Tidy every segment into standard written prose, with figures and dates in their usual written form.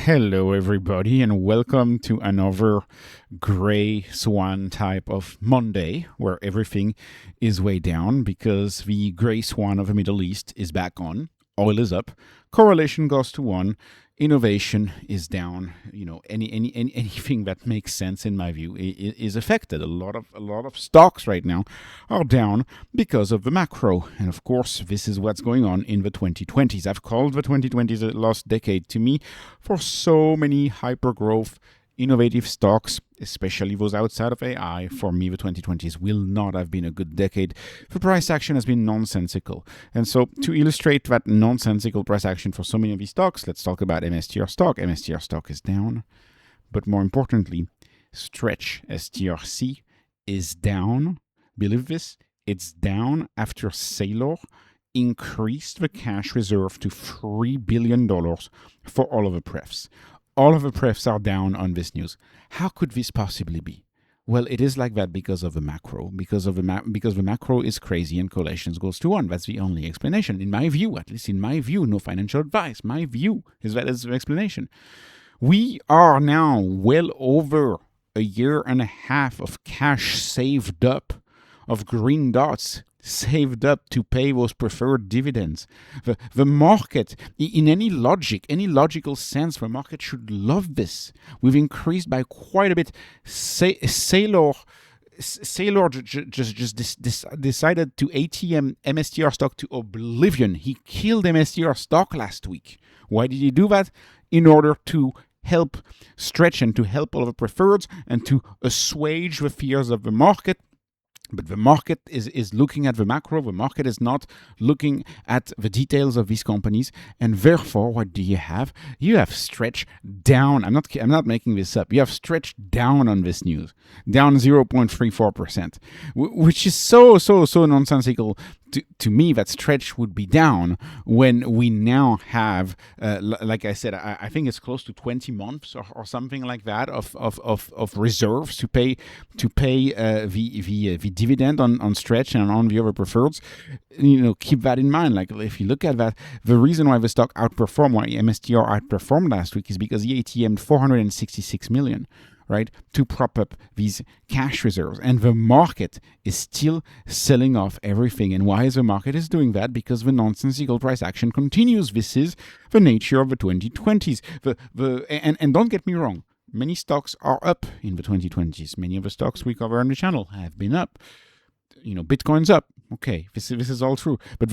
Hello, everybody, and welcome to another gray swan type of Monday where everything is way down because the gray swan of the Middle East is back on. Oil is up, correlation goes to 1, innovation is down. Anything that makes sense in my view is affected. A lot of stocks right now are down because of the macro, and of course this is what's going on in the 2020s. I've called the 2020s a lost decade to me for so many hyper growth innovative stocks, especially those outside of AI. For me, the 2020s will not have been a good decade. The price action has been nonsensical. And so to illustrate that nonsensical price action for so many of these stocks, let's talk about MSTR stock. MSTR stock is down. But more importantly, Stretch STRC is down. Believe this? It's down after Saylor increased the cash reserve to $3 billion for all of the prefs. All of the prefs are down on this news. How could this possibly be? Well, it is like that because of the macro, because the macro is crazy and correlations goes to 1. That's the only explanation. In my view, at least in my view, no financial advice. My view is that is the explanation. We are now well over a year and a half of cash saved up, of green dots saved up to pay those preferred dividends. The market, in any logical sense, the market should love this. We've increased by quite a bit. Saylor just decided to ATM MSTR stock to oblivion. He killed MSTR stock last week. Why did he do that? In order to help Stretch and to help all of the preferreds and to assuage the fears of the market. But the market is looking at the macro. The market is not looking at the details of these companies, and therefore, what do you have? You have Stretch down. I'm not making this up. You have Stretch down on this news, down 0.34%, which is so nonsensical to me that Stretch would be down when we now have, like I said, I think it's close to 20 months or something like that of reserves to pay the dividend on Stretch and on the other preferreds. Keep that in mind. Like if you look at that, the reason why the stock outperformed, why MSTR outperformed last week, is because he ATM'd 466 million. Right, to prop up these cash reserves. And the market is still selling off everything. And why is the market is doing that? Because the nonsensical price action continues. This is the nature of the 2020s. And don't get me wrong, many stocks are up in the 2020s. Many of the stocks we cover on the channel have been up. Bitcoin's up. Okay, this is all true. But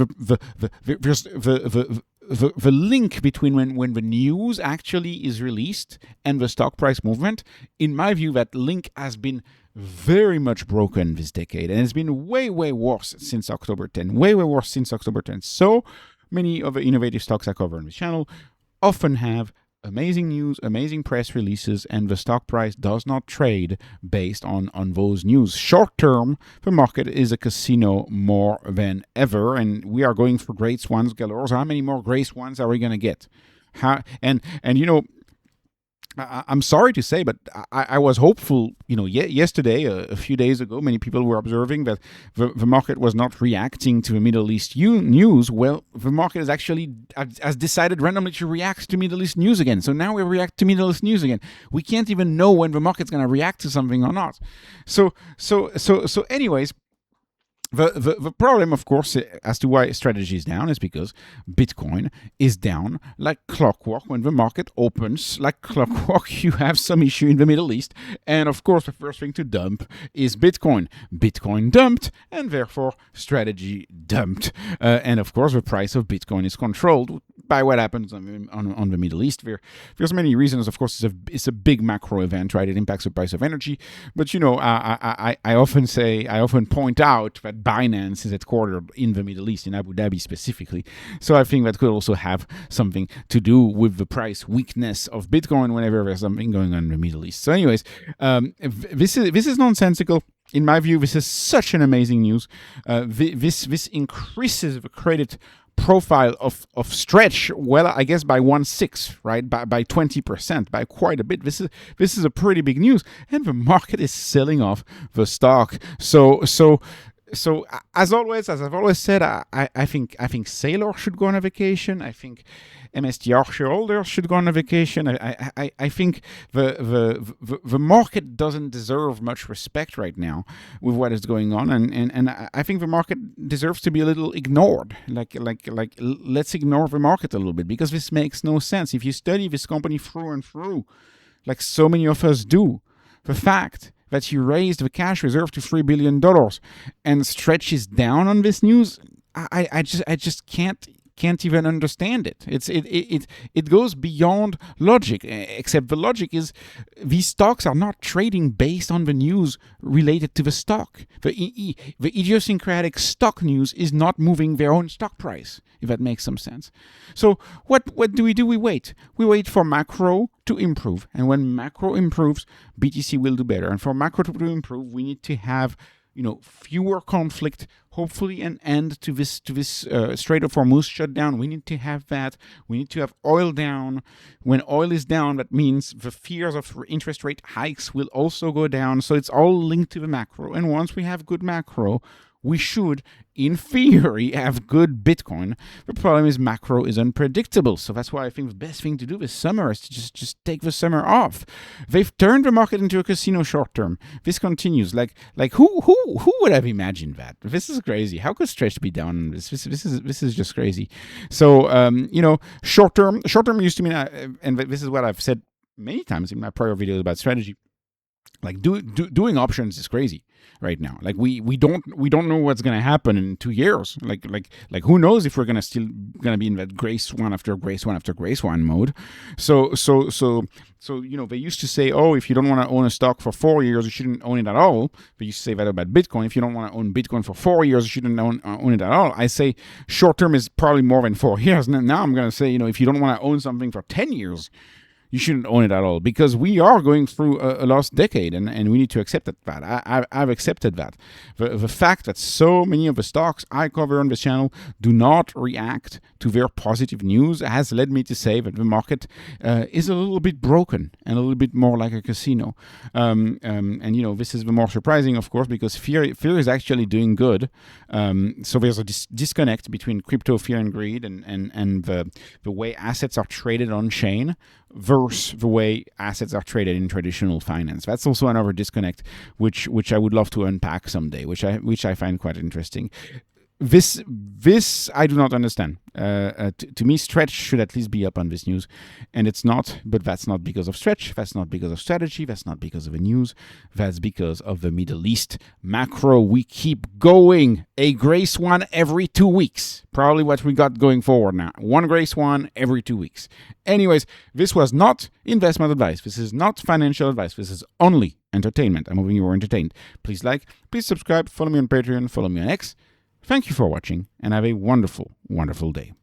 the link between when the news actually is released and the stock price movement, in my view, that link has been very much broken this decade. And it's been way worse since October 10. Way worse since October 10. So many of the innovative stocks I cover on this channel often have amazing news, amazing press releases, and the stock price does not trade based on those news. Short term, the market is a casino more than ever, and we are going for great swans galore. So how many more gray swans are we going to get? I'm sorry to say, but I was hopeful, yesterday, a few days ago, many people were observing that the market was not reacting to the Middle East news. Well, the market has decided randomly to react to Middle East news again. So now we react to Middle East news again. We can't even know when the market's going to react to something or not. So anyways, The problem, of course, as to why strategy is down is because Bitcoin is down like clockwork. When the market opens like clockwork, you have some issue in the Middle East. And of course, the first thing to dump is Bitcoin. Bitcoin dumped, and therefore strategy dumped. And of course, the price of Bitcoin is controlled by what happens on the Middle East. There's many reasons. Of course, it's a big macro event, right? It impacts the price of energy. But I often point out that Binance is headquartered in the Middle East, in Abu Dhabi specifically. So I think that could also have something to do with the price weakness of Bitcoin whenever there's something going on in the Middle East. So anyways, this is nonsensical. In my view, this is such an amazing news. This increases the credit profile of Stretch, well, I guess by 1/6, right? By 20%, by quite a bit. This is a pretty big news, and the market is selling off the stock. So So as always, as I've always said, I think Sailor should go on a vacation. I think MSTR shareholders should go on a vacation. I think the market doesn't deserve much respect right now with what is going on, and I think the market deserves to be a little ignored. Like let's ignore the market a little bit, because this makes no sense. If you study this company through and through, like so many of us do, the fact that you raised the cash reserve to $3 billion and Stretch is down on this news, I just can't even understand it. It goes beyond logic, except the logic is these stocks are not trading based on the news related to the stock. The idiosyncratic stock news is not moving their own stock price, if that makes some sense. So what do? We wait. We wait for macro to improve, and when macro improves, BTC will do better. And for macro to improve, we need to have fewer conflict, hopefully an end to this Strait of Hormuz shutdown. We need to have that. We need to have oil down. When oil is down, that means the fears of interest rate hikes will also go down. So it's all linked to the macro. And once we have good macro, we should, in theory, have good Bitcoin. The problem is macro is unpredictable. So that's why I think the best thing to do this summer is to just take the summer off. They've turned the market into a casino short term. This continues. Like who would have imagined that? This is crazy. How could Stretch be down on this? This is just crazy. So short term used to mean, and this is what I've said many times in my prior videos about strategy. Like doing options is crazy right now. Like we don't know what's gonna happen in 2 years. Like who knows if we're gonna be in that gray swan after gray swan after gray swan mode. So they used to say, oh, if you don't want to own a stock for 4 years, you shouldn't own it at all. They used to say that about Bitcoin. If you don't want to own Bitcoin for 4 years, you shouldn't own it at all. I say short term is probably more than 4 years. Now I'm gonna say, if you don't want to own something for 10 years, you shouldn't own it at all, because we are going through a lost decade, and we need to accept that. I've accepted that. The fact that so many of the stocks I cover on this channel do not react to their positive news has led me to say that the market is a little bit broken and a little bit more like a casino. And this is the more surprising, of course, because fear is actually doing good. So there's a disconnect between crypto fear and greed and the way assets are traded on chain versus the way assets are traded in traditional finance. That's also another disconnect, which I would love to unpack someday, which I find quite interesting. This I do not understand. To me, Stretch should at least be up on this news, and it's not. But that's not because of Stretch. That's not because of strategy. That's not because of the news. That's because of the Middle East macro. We keep going. A gray swan every 2 weeks. Probably what we got going forward now. One gray swan every 2 weeks. Anyways, this was not investment advice. This is not financial advice. This is only entertainment. I'm hoping you were entertained. Please like, please subscribe, follow me on Patreon, follow me on X. Thank you for watching, and have a wonderful, wonderful day.